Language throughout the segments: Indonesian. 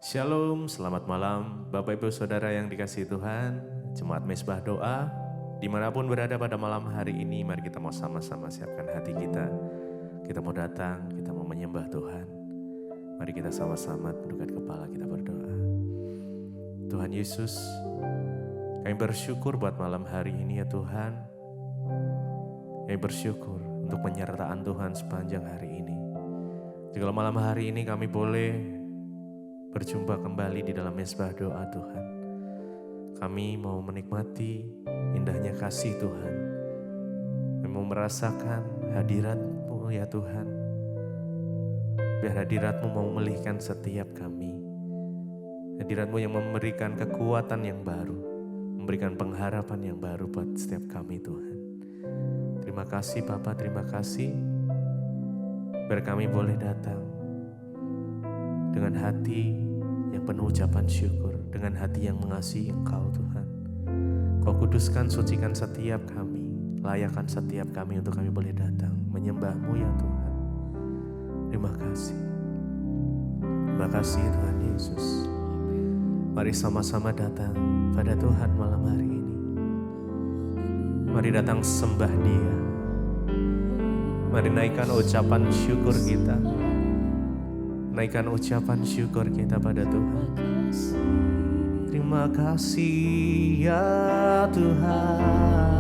Shalom, selamat malam Bapak Ibu Saudara yang dikasihi Tuhan, Jemaat Mezbah Doa, dimanapun berada pada malam hari ini, mari kita mau sama-sama siapkan hati kita. Kita mau datang, kita mau menyembah Tuhan. Mari kita sama-sama tundukkan kepala, kita berdoa. Tuhan Yesus, kami bersyukur buat malam hari ini ya Tuhan. Kami bersyukur untuk penyertaan Tuhan sepanjang hari ini. Jika malam hari ini kami boleh berjumpa kembali di dalam mezbah doa Tuhan. Kami mau menikmati indahnya kasih Tuhan. Kami mau merasakan hadirat-Mu ya Tuhan. Biar hadirat-Mu mau memulihkan setiap kami. Hadirat-Mu yang memberikan kekuatan yang baru. Memberikan pengharapan yang baru buat setiap kami Tuhan. Terima kasih Bapa, terima kasih. Biar kami boleh datang dengan hati yang penuh ucapan syukur, dengan hati yang mengasihi Engkau Tuhan. Kau kuduskan, sucikan setiap kami, layakkan setiap kami untuk kami boleh datang menyembah-Mu ya Tuhan. Terima kasih. Terima kasih Tuhan Yesus. Mari sama-sama datang pada Tuhan malam hari ini. Mari datang sembah Dia. Mari naikkan ucapan syukur kita. Naikkan ucapan syukur kita pada Tuhan. Terima kasih ya Tuhan.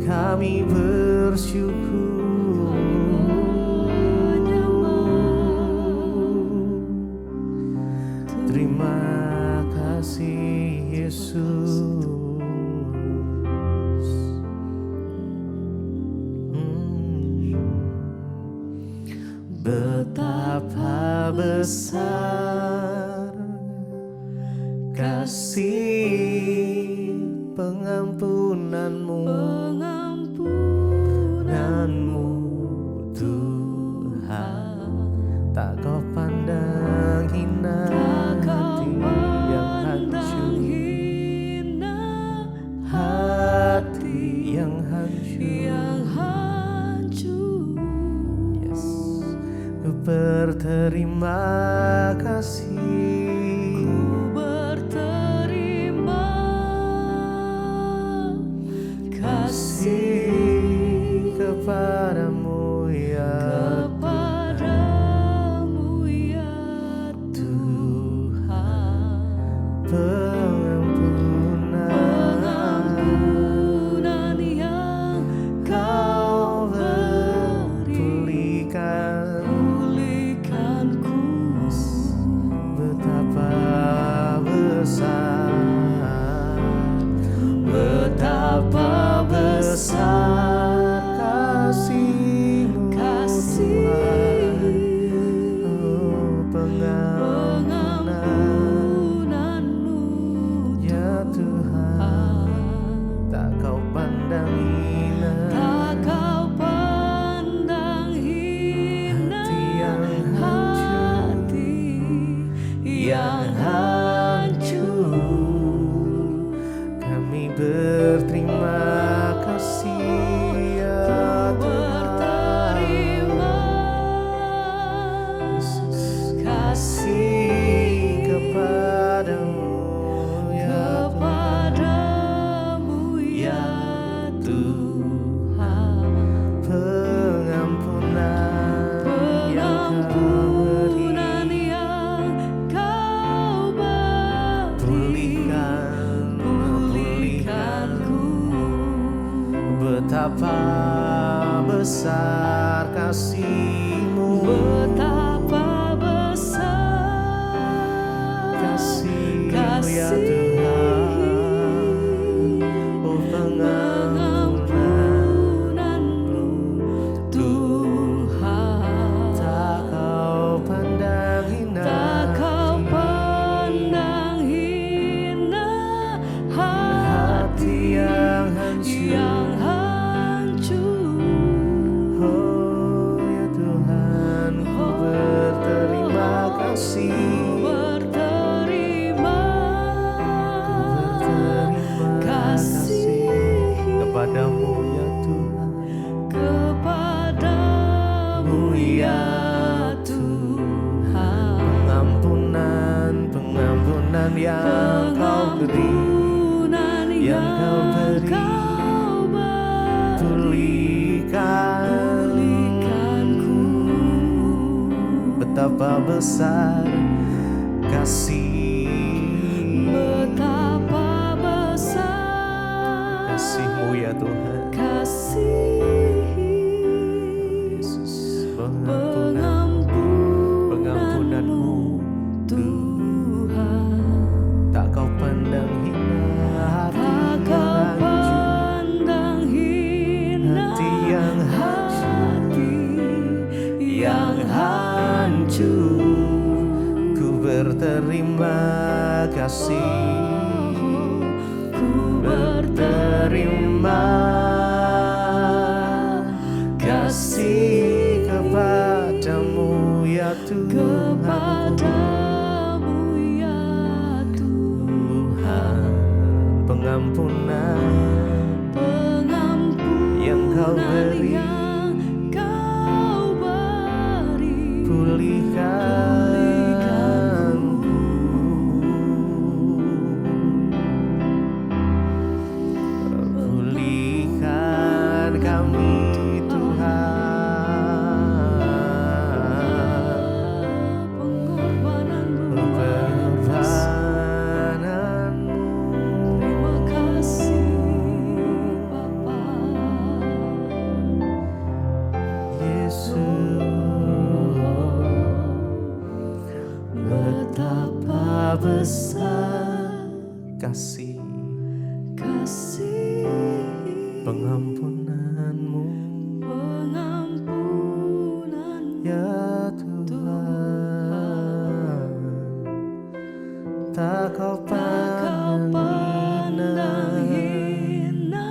Kami bersyukur. Terima kasih Yesus. Betapa besar kasih pengampunanmu, Tuhan. Tak kau pandang hina hati yang hancur. Berterima kasih. Ku berterima kasih kepadamu ya Tuhan. Pengampunan yang Kau berikan. Betapa besar kasih-Mu, Tuhan. Oh, pengampunan-Mu ya Tuhan. Tak Kau pandang hina, hati yang hancur. Kami berterima kasih ya Tuhan. Kasih kepadamu ya Tuhan. Pengampunan yang Kau pulihkanku. Betapa besar kasih-Mu, betapa besar kasih-Mu ya Tuhan. Oh, pengampunan-Mu Tuhan. Tak Kau pandang hina, hati yang hancur. Oh ya Tuhan, ku berterima kasih. betapa besar kasih, betapa besar kasih-Mu ya Tuhan. kasih Yesus, pengampunan-Mu Tuhan. tak Kau pandang hina hati Tak Kau yang hancur, pandang hina hati yang hancur. ku berterima kasih, Ku berterima kasih kepadamu ya Tuhan. Kepadamu ya Tuhan, pengampunan yang Kau beri, pulihkanku. Pulihkan kami Tuhan, pengorbanan-Mu. Terima kasih Bapa. Yesus, betapa besar kasih, pengampunan-Mu ya Tuhan. Tak Kau pandang hina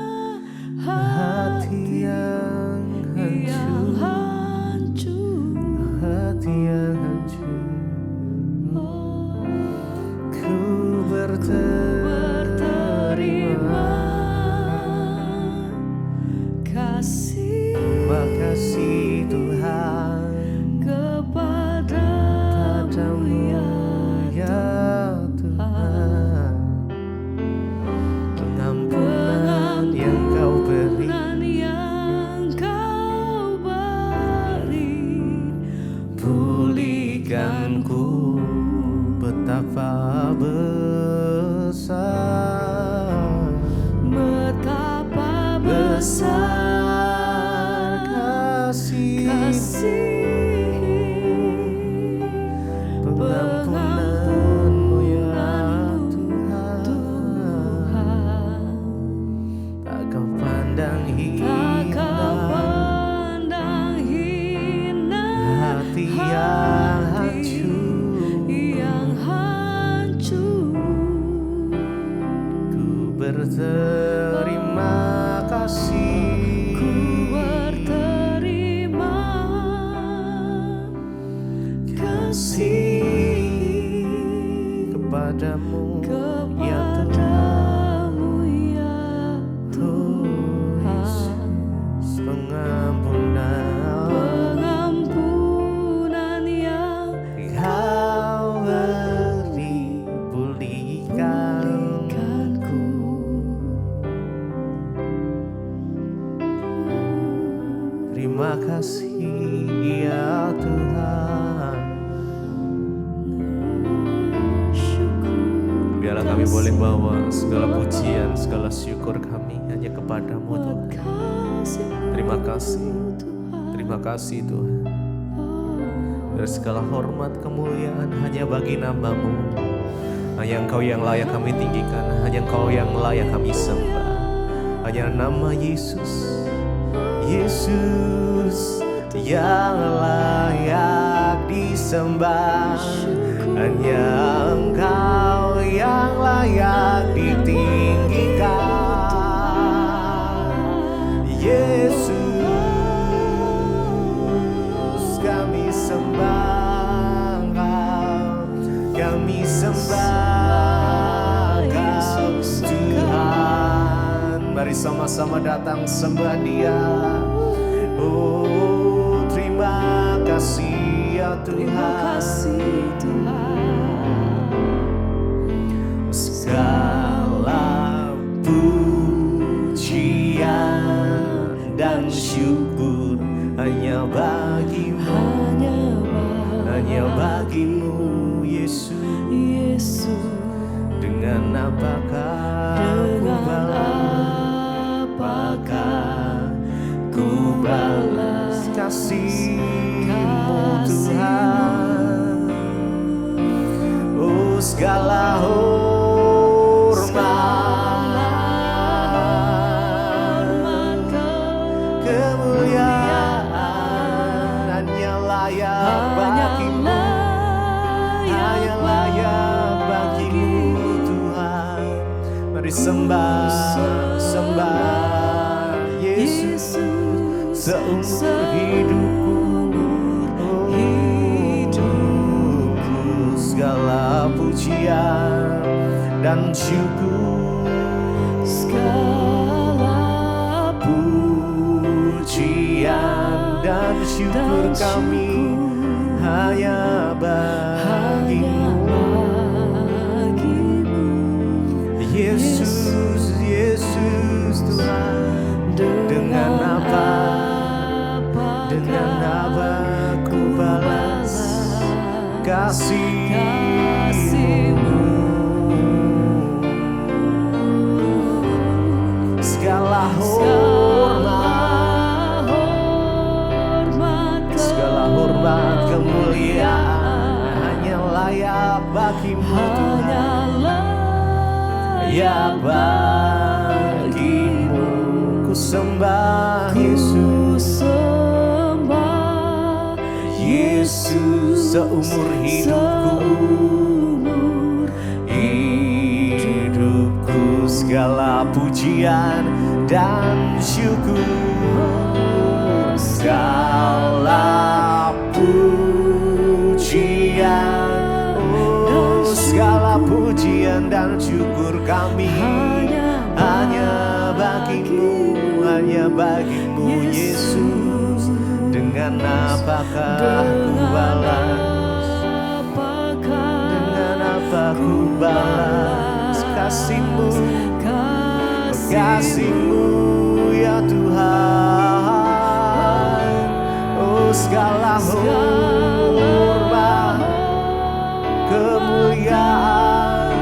hati yang hancur, hati yang hancur. Ku berterima Terima kasih Tuhan kepadamu ya Tuhan. Pengampunan yang Kau beri, pulihkanku. Betapa besar, betapa besar kasih, pengampunan-Mu ya Tuhan. Tak Kau pandang hina hati yang hancur. Ku berterima kasih, kepadamu ya Tuhan. Pengampunan yang Kau beri, pulihkanku. Terima kasih ya Tuhan. Biarlah kami boleh bawa segala pujian, segala syukur kami hanya kepadamu Tuhan. Terima kasih Tuhan. Dari segala hormat kemuliaan hanya bagi nama-Mu. Hanya Engkau yang layak kami tinggikan, hanya Engkau yang layak kami sembah. Hanya nama Yesus, Yesus yang layak disembah. Hanya Engkau yang layak ditinggikan. Yesus, kami sembah Engkau, kami sembah Engkau Tuhan. Mari sama-sama datang sembah Dia. Oh, terima kasih ya Tuhan. Segala pujian dan syukur hanya bagi-Mu, hanya hanya bagimu Yesus. Yesus, Dengan apakah ku balas, apakah ku balas kasih-Mu Tuhan. Oh segala hormat, kemuliaan hanya layak bagimu, hanya layak bagimu Tuhan. Mari sembah, sembah Yesus seumur hidupku. Segala pujian dan syukur, segala pujian dan syukur kami hanya bagimu. Yesus, Yesus Tuhan. Dengan apa ku balas kasih-Mu. Segala hormat, kemuliaan hanya layak bagimu Tuhan. Layak bagimu, ku sembah Yesus. Yesus seumur hidupku, segala pujian dan syukur, segala pujian, oh segala pujian dan syukur kami hanya bagimu, hanya bagimu Yesus. Dengan apakah ku balas, dengan apa ku balas kasih-Mu, kasih-Mu ya Tuhan. Oh segala hormat, kemuliaan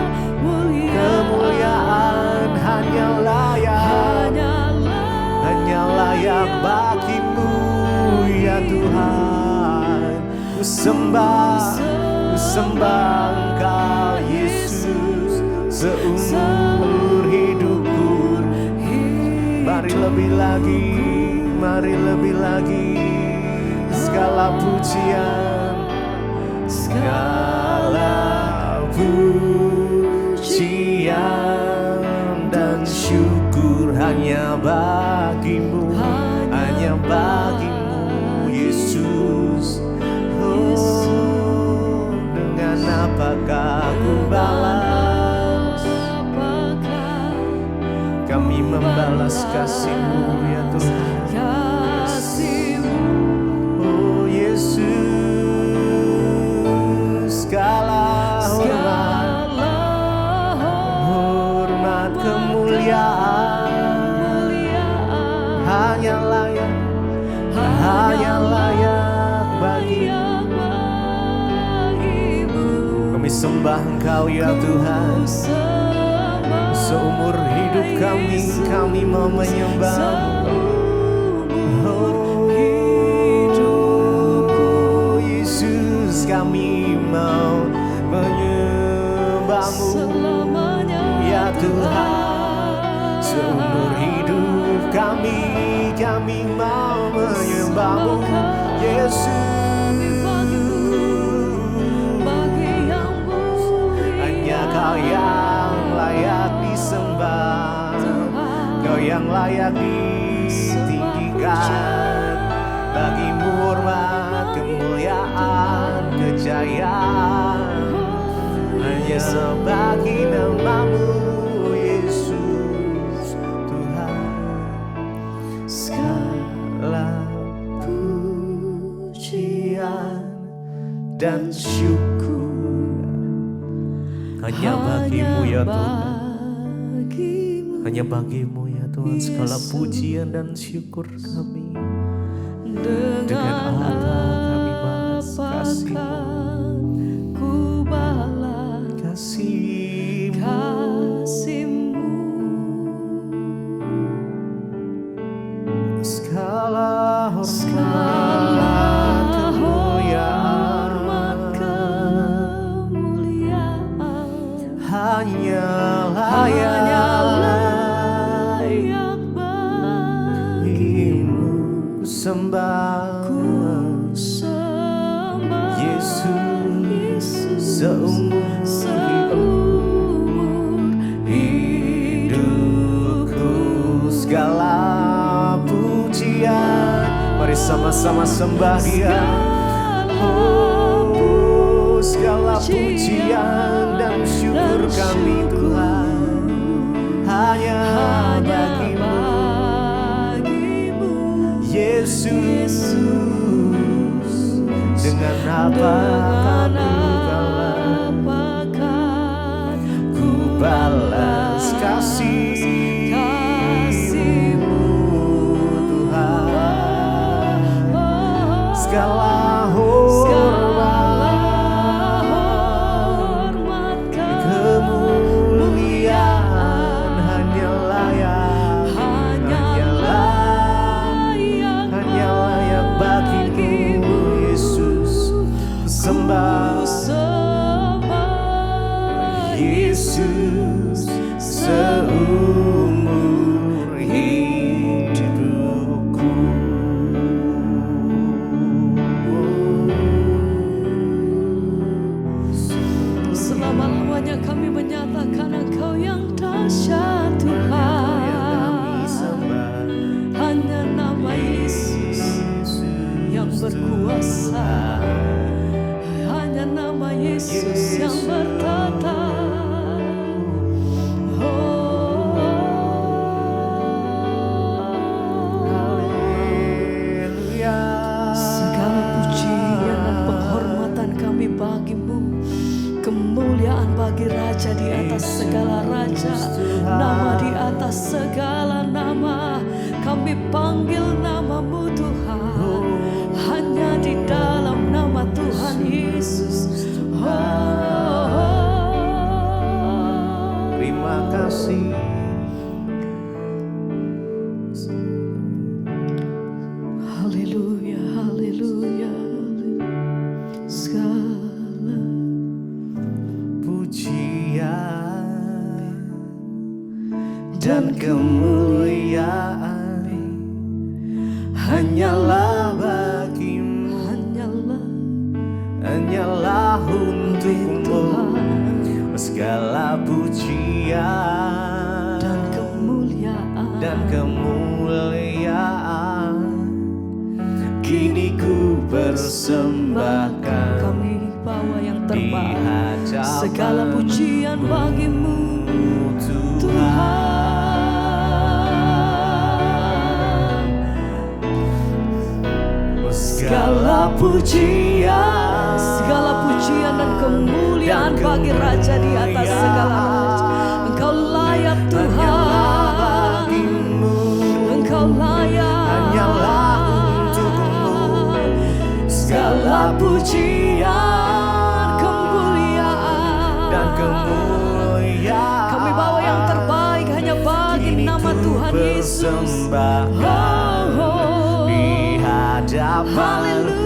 hanya layak bagimu ya Tuhan. Ku sembah Engkau Yesus seumur hidupku. Mari lebih lagi segala pujian, segala pujian dan syukur hanya bagimu, hanya bagimu Yesus. Oh, dengan apakah ku balas, kami membalas kasih-Mu ya Tuhan. Oh Yesus, segala hormat, kemuliaan hanya layak bagimu. Kami sembah Engkau ya Tuhan. Seumur hidup kami mau menyembah-Mu. Oh Yesus, kami mau menyembah-Mu ya Tuhan. Seumur hidup kami mau menyembah-Mu Yesus. Hanya Kau yang layak disembah, Kau yang layak ditinggikan. Bagi-Mu hormat, kemuliaan, kejayaan, hanya bagi nama-Mu Yesus Tuhan. Segala pujian dan syukur hanya bagi-Mu ya Tuhan. Hanya bagi-Mu ya Tuhan segala pujian dan syukur kami. Dengan apa kami balas kasih-Mu. sembah sembah Yesus seumur hidupku. Segala pujian, mari sama-sama sembah Dia. Oh, segala pujian dan syukur kami Tuhan hanya bagimu, Yesus. Dengan apa ku balas kasih-Mu Tuhan. Segala hormat kemuliaan hanya layak bagimu, Yesus. Sembah Yesus seumur hidupku. Selama-lamanya kami menyatakan Engkau yang dahsyat Tuhan. Hanya nama Yesus yang berkuasa. Hanya nama Yesus yang bertata. Segala pujian dan penghormatan kami bagimu. Kemuliaan bagi Raja di atas segala raja, nama di atas segala nama. Kami panggil namamu Tuhan, hanya di dalam nama Tuhan Yesus. Terima kasih. Haleluya, haleluya. Segala pujian dan kemuliaan hanyalah bagimu, hanyalah untukmu. Segala pujian dan kemuliaan kini ku persembahkan. kami bawa yang Di terbaik. hadapan Segala pujian bagimu Tuhan. segala pujian dan kemuliaan bagi Raja di atas segala raja. Engkau layak Tuhan, Engkau layak. hanyalah untukmu. Segala pujian dan kemuliaan Kami bawa yang terbaik hanya bagi nama Tuhan Yesus. persembahkan di hadapan-Mu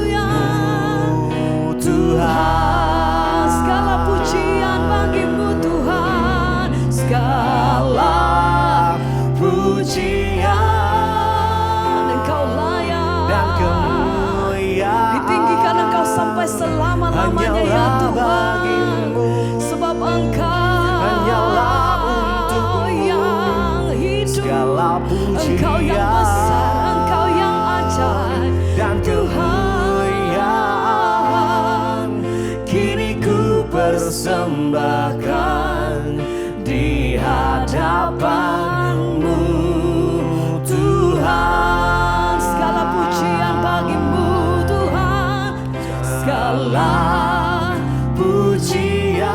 Tuhan. Segala pujian bagimu Tuhan. Segala pujian Engkau layak dan kemuliaan ditinggikan Engkau sampai selama-lamanya ya Tuhan. Sebab Engkau hanyalah untukmu. yang hidup, Segala Engkau yang pujian besar, Engkau yang ajaib dan kemuliaan kini ku persembahkan di hadapan-Mu Tuhan. segala pujian bagimu Tuhan. Segala pujian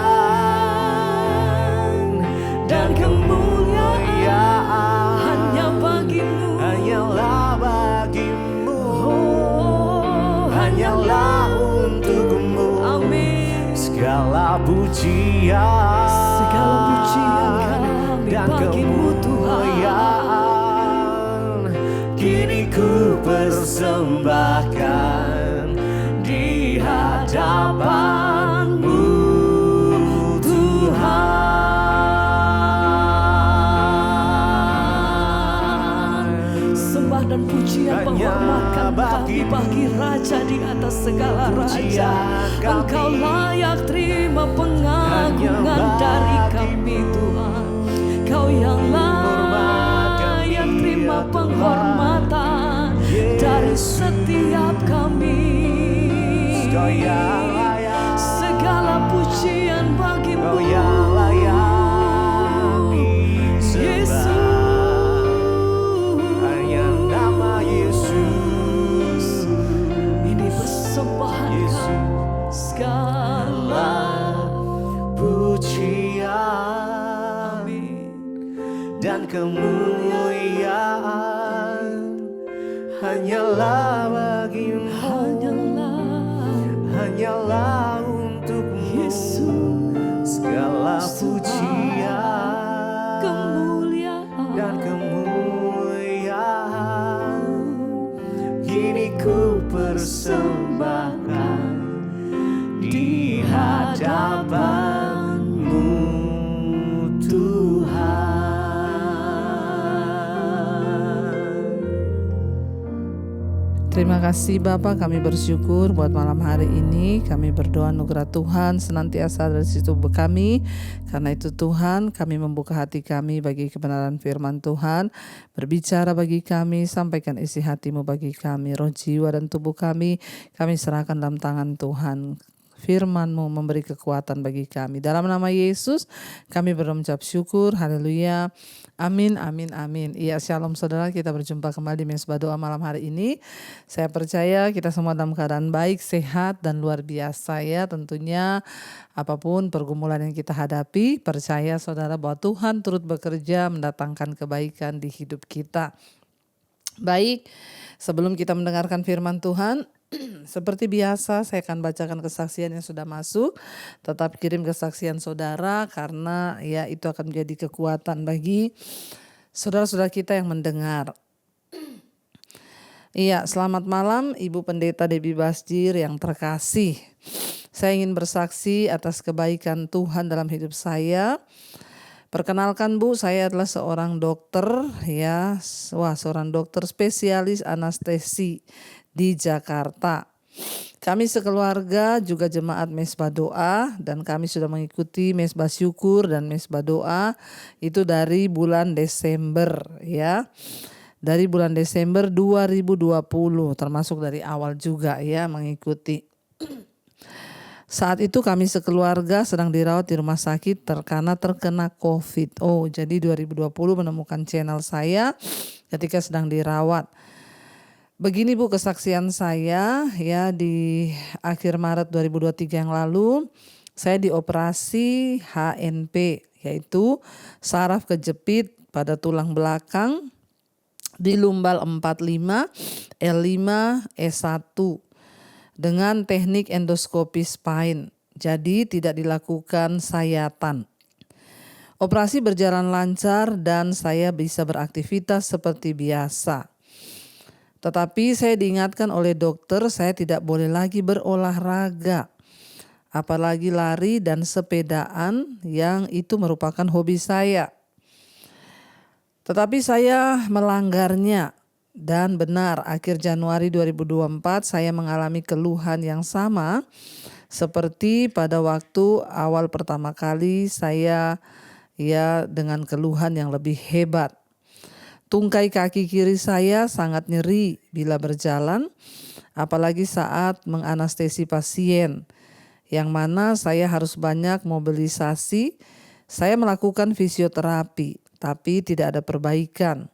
dan kemuliaan hanya bagimu. hanyalah bagimu, Hanyalah untukmu. Amin. Segala pujian kami dan bagimu Tuhan. kemuliaan kini ku persembahkan di hadapan-Mu Tuhan. Sembah sembah dan pujian penghormatan kami bagi Raja di atas segala raja. Engkau layak terima pengagungan dari kami Tuhan. Kau yang layak terima penghormatan dari setiap kami. Segala pujian bagimu Yesus. Hanya nama Yesus. Ini persembahan kami. Segala Pujian dan kemuliaan hanyalah bagimu, hanyalah untukmu. Yesus. Segala pujian Kemuliaan dan kemuliaan kini ku persembahkan di hadapan-Mu Tuhan. Terima kasih Bapa, kami bersyukur buat malam hari ini. Kami berdoa anugerah Tuhan senantiasa dari situ kami. Karena itu Tuhan, kami membuka hati kami bagi kebenaran firman Tuhan. Berbicara bagi kami, sampaikan isi hati-Mu bagi kami. Roh, jiwa, dan tubuh kami serahkan dalam tangan Tuhan. Firman-Mu memberi kekuatan bagi kami. Dalam nama Yesus kami berucap syukur. Haleluya. Amin, amin, amin. Iya, shalom saudara, kita berjumpa kembali di Mezbah Doa malam hari ini. Saya percaya kita semua dalam keadaan baik, sehat, dan luar biasa ya. Tentunya apapun pergumulan yang kita hadapi, percaya saudara bahwa Tuhan turut bekerja mendatangkan kebaikan di hidup kita. Baik, sebelum kita mendengarkan firman Tuhan, seperti biasa saya akan bacakan kesaksian yang sudah masuk. Tetap kirim kesaksian saudara karena ya itu akan menjadi kekuatan bagi saudara-saudara kita yang mendengar. Iya, selamat malam Ibu Pendeta Debbie Basjir yang terkasih. Saya ingin bersaksi atas kebaikan Tuhan dalam hidup saya. Perkenalkan Bu, saya adalah seorang dokter ya, seorang dokter spesialis anestesi di Jakarta. Kami sekeluarga juga jemaat Mezbah Doa dan kami sudah mengikuti Mezbah Syukur dan Mezbah Doa itu dari bulan Desember ya. Dari bulan Desember 2020 termasuk dari awal juga ya mengikuti. Saat itu kami sekeluarga sedang dirawat di rumah sakit karena terkena COVID. Oh, jadi 2020 menemukan channel saya ketika sedang dirawat. Begini Bu kesaksian saya ya, di akhir Maret 2023 yang lalu saya dioperasi HNP, yaitu saraf kejepit pada tulang belakang di lumbal 45 L5 S1 dengan teknik endoskopi spine. Jadi tidak dilakukan sayatan. Operasi berjalan lancar dan saya bisa beraktivitas seperti biasa. Tetapi saya diingatkan oleh dokter saya tidak boleh lagi berolahraga. Apalagi lari dan sepedaan yang itu merupakan hobi saya. Tetapi saya melanggarnya dan benar akhir Januari 2024 saya mengalami keluhan yang sama seperti pada waktu awal pertama kali saya ya dengan keluhan yang lebih hebat. Tungkai kaki kiri saya sangat nyeri bila berjalan, apalagi saat menganestesi pasien, yang mana saya harus banyak mobilisasi. Saya melakukan fisioterapi, tapi tidak ada perbaikan.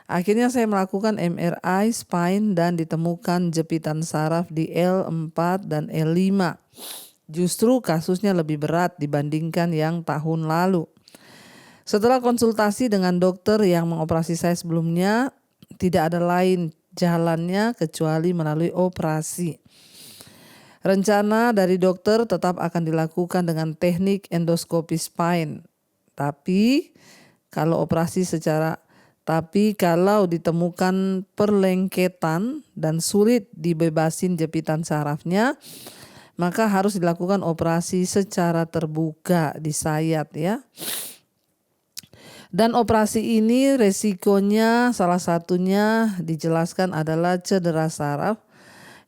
Akhirnya saya melakukan MRI spine dan ditemukan jepitan saraf di L4 dan L5. Justru kasusnya lebih berat dibandingkan yang tahun lalu. Setelah konsultasi dengan dokter yang mengoperasi saya sebelumnya, tidak ada lain jalannya kecuali melalui operasi. Rencana dari dokter tetap akan dilakukan dengan teknik endoskopi spine. Tapi kalau ditemukan perlengketan dan sulit dibebasin jepitan sarafnya, maka harus dilakukan operasi secara terbuka di sayat ya. Dan operasi ini resikonya salah satunya dijelaskan adalah cedera saraf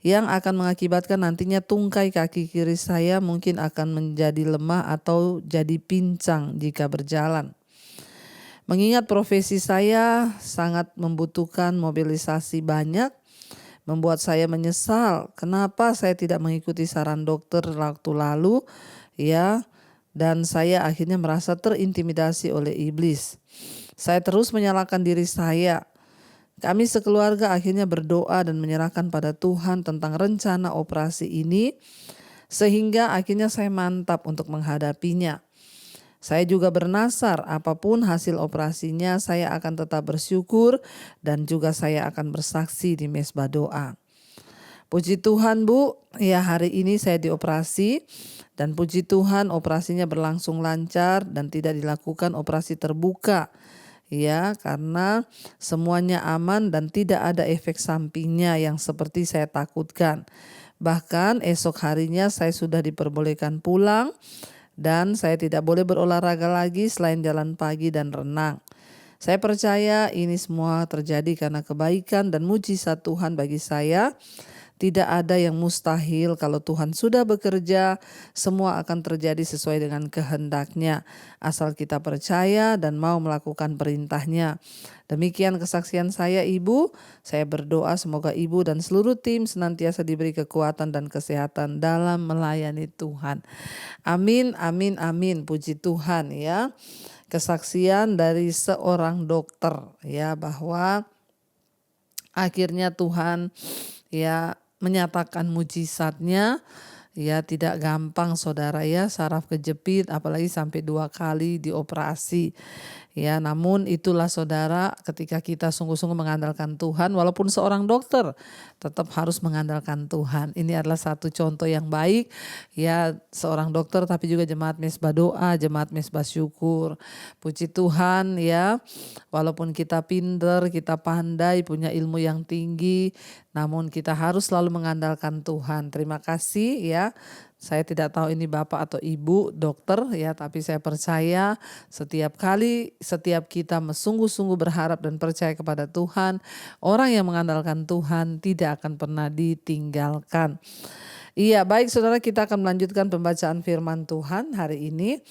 yang akan mengakibatkan nantinya tungkai kaki kiri saya mungkin akan menjadi lemah atau jadi pincang jika berjalan. Mengingat profesi saya sangat membutuhkan mobilisasi banyak, membuat saya menyesal kenapa saya tidak mengikuti saran dokter waktu lalu, ya. Dan saya akhirnya merasa terintimidasi oleh iblis. Saya terus menyalahkan diri saya. Kami sekeluarga akhirnya berdoa dan menyerahkan pada Tuhan tentang rencana operasi ini, sehingga akhirnya saya mantap untuk menghadapinya. Saya juga bernasar apapun hasil operasinya saya akan tetap bersyukur dan juga saya akan bersaksi di mesbah doa. Puji Tuhan Bu, ya hari ini saya dioperasi dan puji Tuhan operasinya berlangsung lancar dan tidak dilakukan operasi terbuka. Ya, karena semuanya aman dan tidak ada efek sampingnya yang seperti saya takutkan. Bahkan esok harinya saya sudah diperbolehkan pulang dan saya tidak boleh berolahraga lagi selain jalan pagi dan renang. Saya percaya ini semua terjadi karena kebaikan dan mujizat Tuhan bagi saya. Tidak ada yang mustahil kalau Tuhan sudah bekerja, semua akan terjadi sesuai dengan kehendaknya. Asal kita percaya dan mau melakukan perintahnya. Demikian kesaksian saya Ibu, saya berdoa semoga Ibu dan seluruh tim senantiasa diberi kekuatan dan kesehatan dalam melayani Tuhan. Amin, amin, amin, puji Tuhan ya. Kesaksian dari seorang dokter ya bahwa akhirnya Tuhan ya menyatakan mujizatnya. Ya tidak gampang saudara ya, saraf kejepit apalagi sampai 2 kali dioperasi. Ya namun itulah saudara, ketika kita sungguh-sungguh mengandalkan Tuhan, walaupun seorang dokter tetap harus mengandalkan Tuhan. Ini adalah satu contoh yang baik ya, seorang dokter tapi juga jemaat mesbah doa, jemaat mesbah syukur. Puji Tuhan ya, walaupun kita pinter, kita pandai, punya ilmu yang tinggi, namun kita harus selalu mengandalkan Tuhan. Terima kasih ya. Saya tidak tahu ini Bapak atau Ibu dokter ya, tapi saya percaya setiap kita sungguh-sungguh berharap dan percaya kepada Tuhan, orang yang mengandalkan Tuhan tidak akan pernah ditinggalkan. Iya, baik saudara, kita akan melanjutkan pembacaan firman Tuhan hari ini.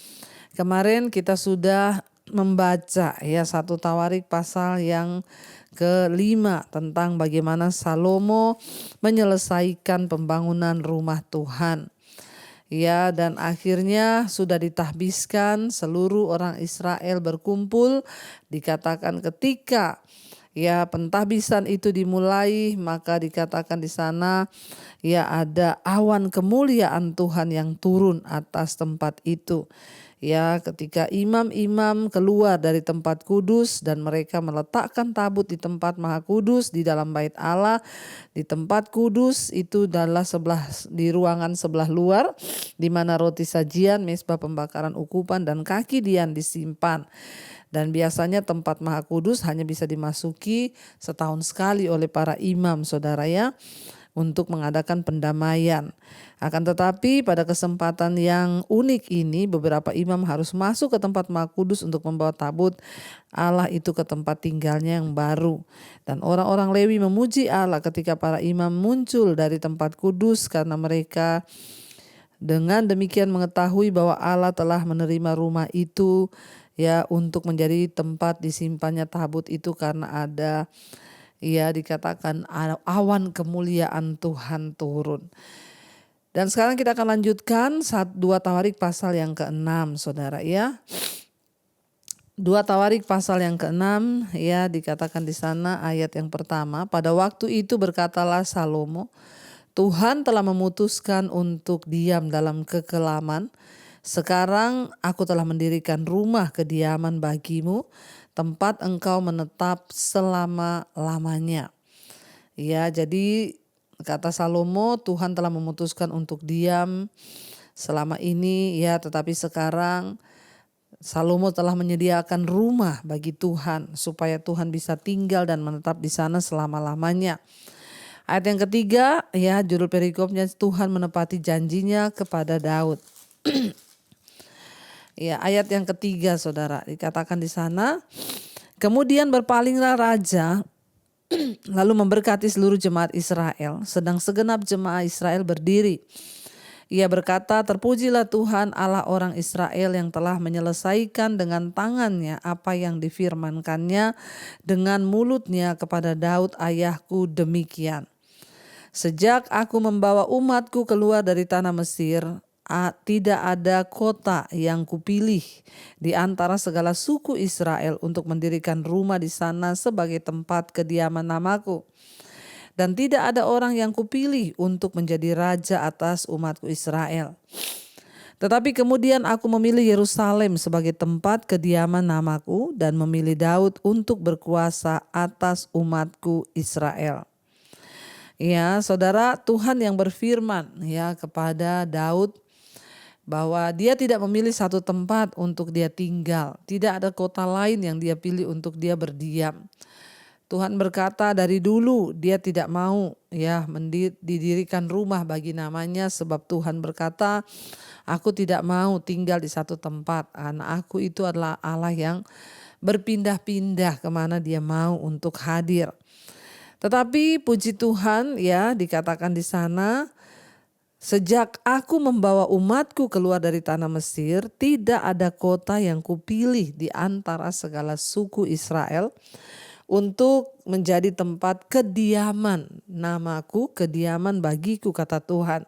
Kemarin kita sudah membaca ya 1 Tawarik pasal yang ke-5 tentang bagaimana Salomo menyelesaikan pembangunan rumah Tuhan. Ya, dan akhirnya sudah ditahbiskan, seluruh orang Israel berkumpul. Dikatakan ketika ya pentahbisan itu dimulai, maka dikatakan di sana ya ada awan kemuliaan Tuhan yang turun atas tempat itu. Ya, ketika imam-imam keluar dari tempat kudus dan mereka meletakkan tabut di tempat maha kudus di dalam bait Allah, di tempat kudus itu adalah di ruangan sebelah luar di mana roti sajian, mesbah pembakaran ukupan dan kaki dian disimpan. Dan biasanya tempat maha kudus hanya bisa dimasuki setahun sekali oleh para imam saudara ya, untuk mengadakan pendamaian. Akan tetapi pada kesempatan yang unik ini beberapa imam harus masuk ke tempat maha kudus untuk membawa tabut Allah itu ke tempat tinggalnya yang baru. Dan orang-orang Lewi memuji Allah ketika para imam muncul dari tempat kudus karena mereka dengan demikian mengetahui bahwa Allah telah menerima rumah itu ya untuk menjadi tempat disimpannya tabut itu, karena ada ya dikatakan awan kemuliaan Tuhan turun. Dan sekarang kita akan lanjutkan 2 Tawarik pasal yang ke-6 saudara ya. 2 Tawarik pasal yang ke-6 ya, dikatakan di sana ayat yang pertama, pada waktu itu berkatalah Salomo, Tuhan telah memutuskan untuk diam dalam kekelaman. Sekarang aku telah mendirikan rumah kediaman bagimu, tempat engkau menetap selama-lamanya. Ya, jadi kata Salomo, Tuhan telah memutuskan untuk diam selama ini ya, tetapi sekarang Salomo telah menyediakan rumah bagi Tuhan supaya Tuhan bisa tinggal dan menetap di sana selama-lamanya. Ayat yang ketiga ya, judul perikopnya Tuhan menepati janjinya kepada Daud. Ya, ayat yang ketiga Saudara, dikatakan di sana, kemudian berpalinglah raja lalu memberkati seluruh jemaat Israel, sedang segenap jemaat Israel berdiri. Ia berkata, terpujilah Tuhan Allah orang Israel yang telah menyelesaikan dengan tangannya apa yang difirmankannya dengan mulutnya kepada Daud ayahku demikian. Sejak aku membawa umatku keluar dari tanah Mesir, tidak ada kota yang kupilih di antara segala suku Israel untuk mendirikan rumah di sana sebagai tempat kediaman namaku. Dan tidak ada orang yang kupilih untuk menjadi raja atas umatku Israel. Tetapi kemudian aku memilih Yerusalem sebagai tempat kediaman namaku dan memilih Daud untuk berkuasa atas umatku Israel. Ya, Saudara, Tuhan yang berfirman ya kepada Daud bahwa dia tidak memilih satu tempat untuk dia tinggal. Tidak ada kota lain yang dia pilih untuk dia berdiam. Tuhan berkata dari dulu dia tidak mau ya didirikan rumah bagi namanya, sebab Tuhan berkata, aku tidak mau tinggal di satu tempat. Karena aku itu adalah Allah yang berpindah-pindah kemana dia mau untuk hadir. Tetapi puji Tuhan ya dikatakan di sana, sejak aku membawa umatku keluar dari tanah Mesir, tidak ada kota yang kupilih di antara segala suku Israel untuk menjadi tempat kediaman namaku, kediaman bagiku, kata Tuhan.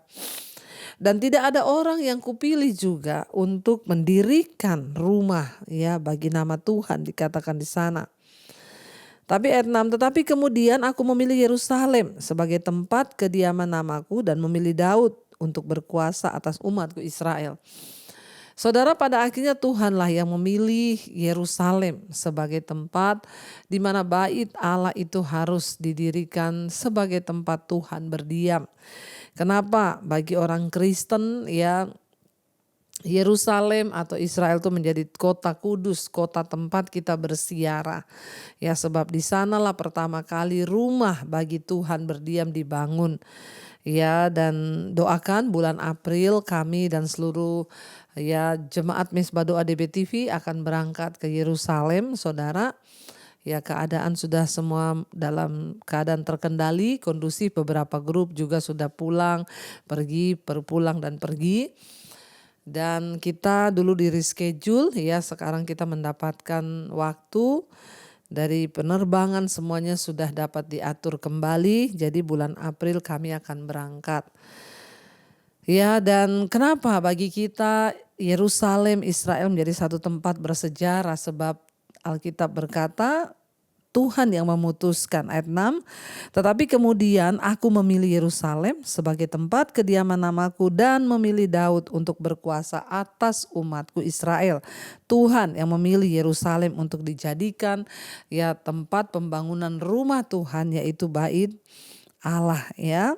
Dan tidak ada orang yang kupilih juga untuk mendirikan rumah ya bagi nama Tuhan, dikatakan di sana. Tapi ayat 6, tetapi kemudian aku memilih Yerusalem sebagai tempat kediaman namaku dan memilih Daud untuk berkuasa atas umatku Israel. Saudara, pada akhirnya Tuhanlah yang memilih Yerusalem sebagai tempat di mana bait Allah itu harus didirikan sebagai tempat Tuhan berdiam. Kenapa? Bagi orang Kristen ya, Yerusalem atau Israel itu menjadi kota kudus, kota tempat kita bersiarah. Ya, sebab di sanalah pertama kali rumah bagi Tuhan berdiam dibangun. Ya, dan doakan bulan April kami dan seluruh ya jemaat Mesbah Doa DBTV akan berangkat ke Yerusalem, Saudara. Ya, keadaan sudah semua dalam keadaan terkendali, kondusif. Beberapa grup juga sudah pulang, pulang dan pergi. Dan kita dulu di reschedule ya, sekarang kita mendapatkan waktu dari penerbangan, semuanya sudah dapat diatur kembali. Jadi bulan April kami akan berangkat. Ya, dan kenapa bagi kita Yerusalem Israel menjadi satu tempat bersejarah? Sebab Alkitab berkata Tuhan yang memutuskan. Ayat 6, tetapi kemudian aku memilih Yerusalem sebagai tempat kediaman namaku dan memilih Daud untuk berkuasa atas umatku Israel. Tuhan yang memilih Yerusalem untuk dijadikan ya tempat pembangunan rumah Tuhan, yaitu bait Allah ya.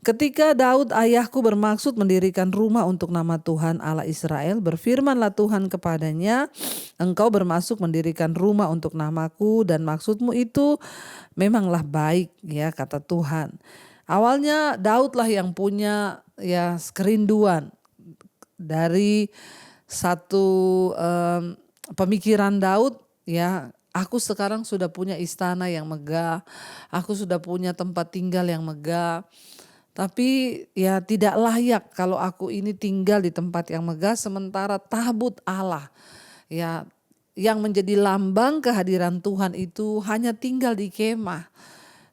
Ketika Daud ayahku bermaksud mendirikan rumah untuk nama Tuhan Allah Israel, berfirmanlah Tuhan kepadanya, engkau bermaksud mendirikan rumah untuk namaku dan maksudmu itu memanglah baik ya, kata Tuhan. Awalnya Daudlah yang punya ya kerinduan dari satu pemikiran Daud ya. Aku sekarang sudah punya istana yang megah, aku sudah punya tempat tinggal yang megah. Tapi ya tidak layak kalau aku ini tinggal di tempat yang megah sementara tabut Allah ya yang menjadi lambang kehadiran Tuhan itu hanya tinggal di kemah.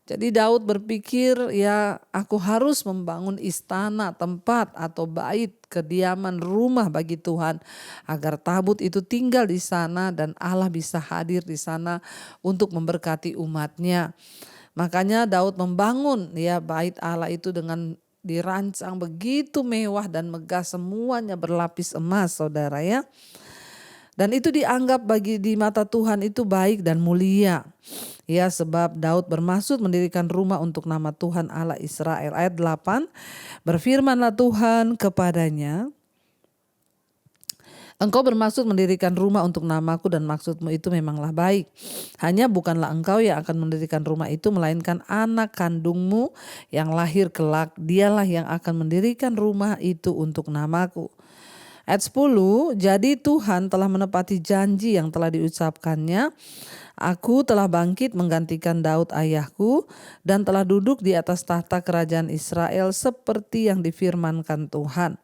Jadi Daud berpikir ya aku harus membangun istana, tempat atau bait kediaman rumah bagi Tuhan agar tabut itu tinggal di sana dan Allah bisa hadir di sana untuk memberkati umatnya. Makanya Daud membangun ya bait Allah itu dengan dirancang begitu mewah dan megah, semuanya berlapis emas, Saudara ya. Dan itu dianggap di mata Tuhan itu baik dan mulia. Ya, sebab Daud bermaksud mendirikan rumah untuk nama Tuhan Allah Israel. Ayat 8, berfirmanlah Tuhan kepadanya, engkau bermaksud mendirikan rumah untuk namaku dan maksudmu itu memanglah baik. Hanya bukanlah engkau yang akan mendirikan rumah itu, melainkan anak kandungmu yang lahir kelak. Dialah yang akan mendirikan rumah itu untuk namaku. Ayat 10, jadi Tuhan telah menepati janji yang telah diucapkannya. Aku telah bangkit menggantikan Daud ayahku dan telah duduk di atas tahta kerajaan Israel seperti yang difirmankan Tuhan.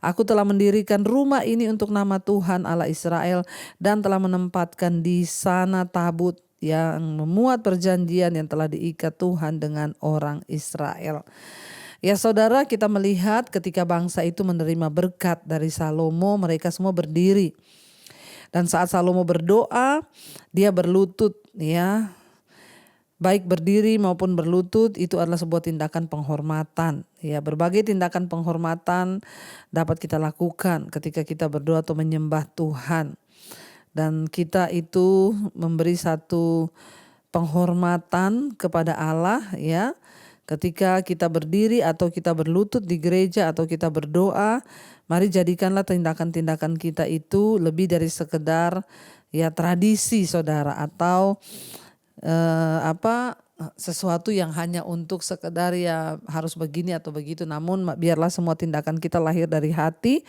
Aku telah mendirikan rumah ini untuk nama Tuhan Allah Israel dan telah menempatkan di sana tabut yang memuat perjanjian yang telah diikat Tuhan dengan orang Israel. Ya saudara, kita melihat ketika bangsa itu menerima berkat dari Salomo, mereka semua berdiri. Dan saat Salomo berdoa, dia berlutut, ya. Baik berdiri maupun berlutut itu adalah sebuah tindakan penghormatan. Ya, berbagai tindakan penghormatan dapat kita lakukan ketika kita berdoa atau menyembah Tuhan. Dan kita itu memberi satu penghormatan kepada Allah, ya. Ketika kita berdiri atau kita berlutut di gereja atau kita berdoa, mari jadikanlah tindakan-tindakan kita itu lebih dari sekedar ya tradisi saudara atau sesuatu yang hanya untuk sekedar ya harus begini atau begitu. Namun biarlah semua tindakan kita lahir dari hati.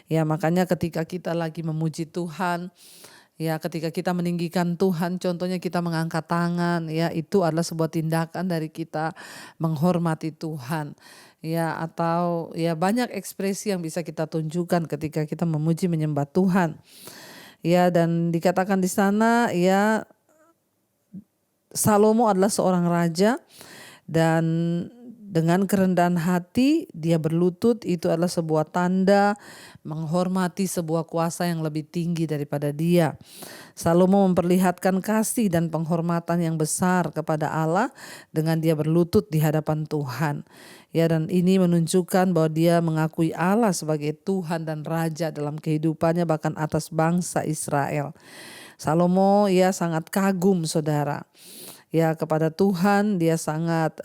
Ya makanya ketika kita lagi memuji Tuhan, ya ketika kita meninggikan Tuhan, contohnya kita mengangkat tangan, ya itu adalah sebuah tindakan dari kita menghormati Tuhan. Ya atau ya banyak ekspresi yang bisa kita tunjukkan ketika kita memuji menyembah Tuhan. Ya dan dikatakan di sana ya Salomo adalah seorang raja dan dengan kerendahan hati dia berlutut, itu adalah sebuah tanda menghormati sebuah kuasa yang lebih tinggi daripada dia. Salomo memperlihatkan kasih dan penghormatan yang besar kepada Allah dengan dia berlutut di hadapan Tuhan. Ya dan ini menunjukkan bahwa dia mengakui Allah sebagai Tuhan dan Raja dalam kehidupannya bahkan atas bangsa Israel. Salomo ya sangat kagum saudara. Ya kepada Tuhan dia sangat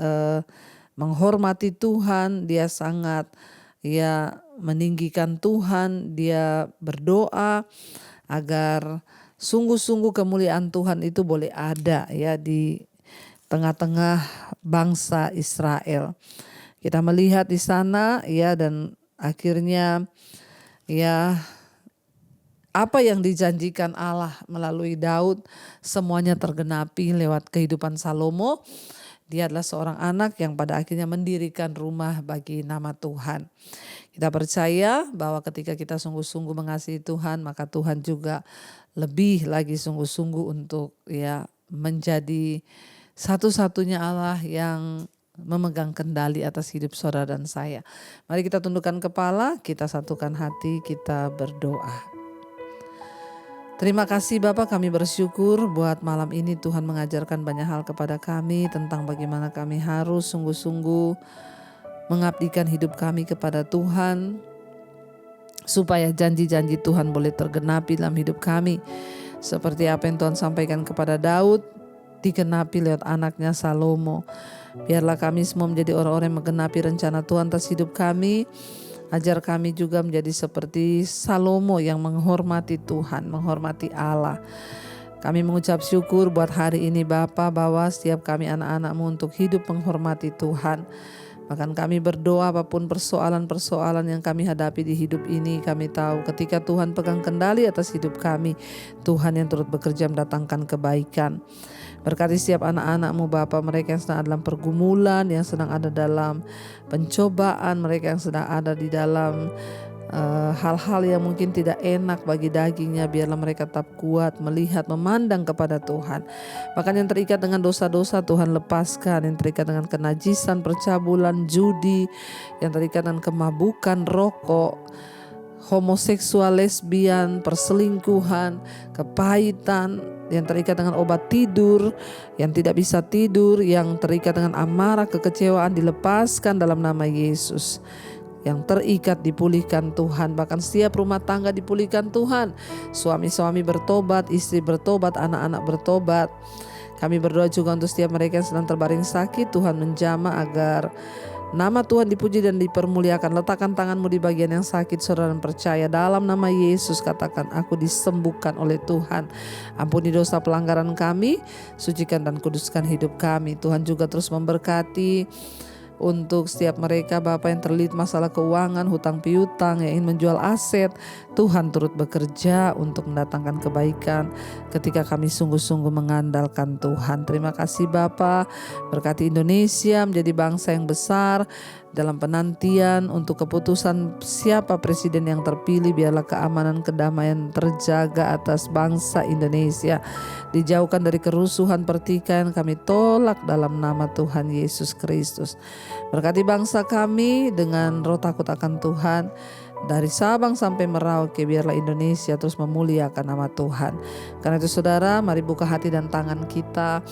menghormati Tuhan, dia sangat ya meninggikan Tuhan, dia berdoa agar sungguh-sungguh kemuliaan Tuhan itu boleh ada ya di tengah-tengah bangsa Israel. Kita melihat di sana ya dan akhirnya ya apa yang dijanjikan Allah melalui Daud semuanya tergenapi lewat kehidupan Salomo. Dia adalah seorang anak yang pada akhirnya mendirikan rumah bagi nama Tuhan. Kita percaya bahwa ketika kita sungguh-sungguh mengasihi Tuhan, maka Tuhan juga lebih lagi sungguh-sungguh untuk ya menjadi satu-satunya Allah yang memegang kendali atas hidup saudara dan saya. Mari kita tundukkan kepala, kita satukan hati, kita berdoa. Terima kasih Bapak, kami bersyukur buat malam ini Tuhan mengajarkan banyak hal kepada kami tentang bagaimana kami harus sungguh-sungguh mengabdikan hidup kami kepada Tuhan supaya janji-janji Tuhan boleh tergenapi dalam hidup kami. Seperti apa yang Tuhan sampaikan kepada Daud digenapi lewat anaknya Salomo. Biarlah kami semua menjadi orang-orang yang menggenapi rencana Tuhan atas hidup kami. Ajar kami juga menjadi seperti Salomo yang menghormati Tuhan, menghormati Allah. Kami mengucap syukur buat hari ini Bapa bahwa setiap kami anak-anak-Mu untuk hidup menghormati Tuhan. Bahkan kami berdoa apapun persoalan-persoalan yang kami hadapi di hidup ini, kami tahu ketika Tuhan pegang kendali atas hidup kami, Tuhan yang turut bekerja mendatangkan kebaikan. Berkati setiap anak-anak-Mu Bapa, mereka yang sedang dalam pergumulan, yang sedang ada dalam pencobaan, mereka yang sedang ada di dalam hal-hal yang mungkin tidak enak bagi dagingnya, biarlah mereka tetap kuat melihat, memandang kepada Tuhan. Bahkan yang terikat dengan dosa-dosa Tuhan lepaskan, yang terikat dengan kenajisan, percabulan, judi, yang terikat dengan kemabukan, rokok, homoseksual, lesbian, perselingkuhan, kepahitan, yang terikat dengan obat tidur, yang tidak bisa tidur, yang terikat dengan amarah, kekecewaan dilepaskan dalam nama Yesus. Yang terikat dipulihkan Tuhan, bahkan setiap rumah tangga dipulihkan Tuhan. Suami-suami bertobat, istri bertobat, anak-anak bertobat. Kami berdoa juga untuk setiap mereka yang sedang terbaring sakit, Tuhan menjamah agar nama Tuhan dipuji dan dipermuliakan. Letakkan tanganmu di bagian yang sakit, saudara, dan percaya dalam nama Yesus, katakan, aku disembuhkan oleh Tuhan. Ampuni dosa pelanggaran kami, sucikan dan kuduskan hidup kami. Tuhan juga terus memberkati untuk setiap mereka Bapa yang terlilit masalah keuangan, hutang piutang, yang ingin menjual aset. Tuhan turut bekerja untuk mendatangkan kebaikan ketika kami sungguh-sungguh mengandalkan Tuhan. Terima kasih Bapa, berkati Indonesia menjadi bangsa yang besar. Dalam penantian untuk keputusan siapa presiden yang terpilih, biarlah keamanan kedamaian terjaga atas bangsa Indonesia. Dijauhkan dari kerusuhan pertikaian, kami tolak dalam nama Tuhan Yesus Kristus. Berkati bangsa kami dengan roh takut akan Tuhan. Dari Sabang sampai Merauke, biarlah Indonesia terus memuliakan nama Tuhan. Karena itu saudara, mari buka hati dan tangan kita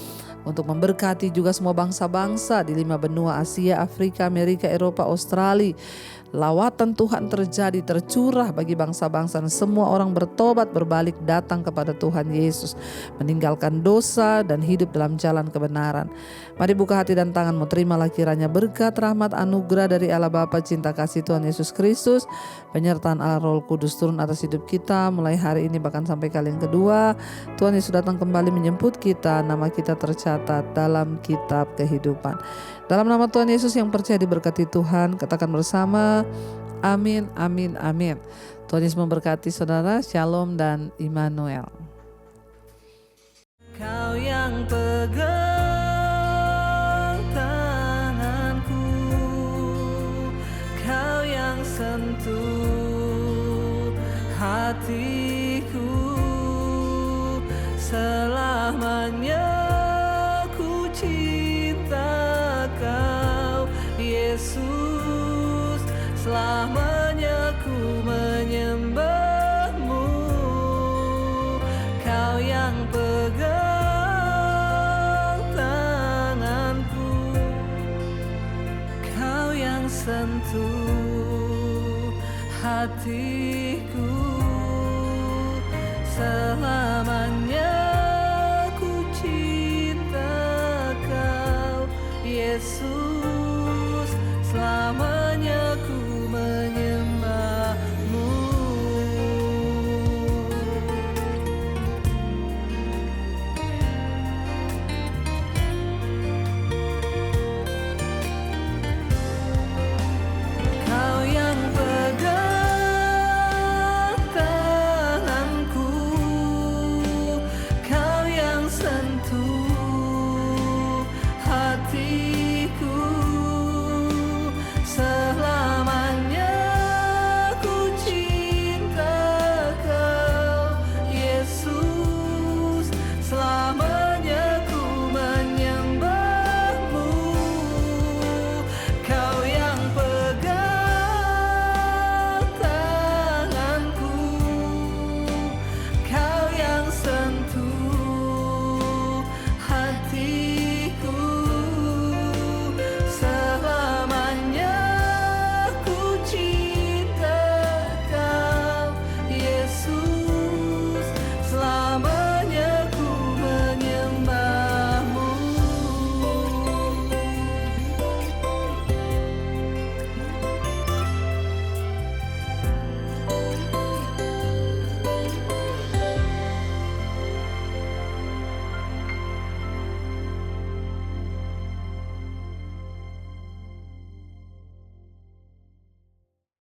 untuk memberkati juga semua bangsa-bangsa di 5 benua Asia, Afrika, Amerika, Eropa, Australia. Lawatan Tuhan terjadi, tercurah bagi bangsa-bangsa, dan semua orang bertobat, berbalik, datang kepada Tuhan Yesus, meninggalkan dosa dan hidup dalam jalan kebenaran. Mari buka hati dan tanganmu, terimalah kiranya berkat, rahmat, anugerah dari Allah Bapa, cinta kasih Tuhan Yesus Kristus, penyertaan Allah Roh Kudus turun atas hidup kita mulai hari ini bahkan sampai kali yang kedua. Tuhan Yesus datang kembali menjemput kita, nama kita tercatat dalam kitab kehidupan. Dalam nama Tuhan Yesus yang percaya diberkati Tuhan, katakan bersama, amin, amin, amin. Tuhan Yesus memberkati saudara, shalom dan Immanuel. Kau yang pegang tanganku, kau yang sentuh hatiku, selamanya ku cinta kau Yesus, selamanya ku menyembahmu. Kau yang pegang tanganku, kau yang sentuh hatiku, selamanya ku cinta kau Yesus, selamanya ku menyembahmu. Kau yang pegang tanganku, kau yang sentuh hati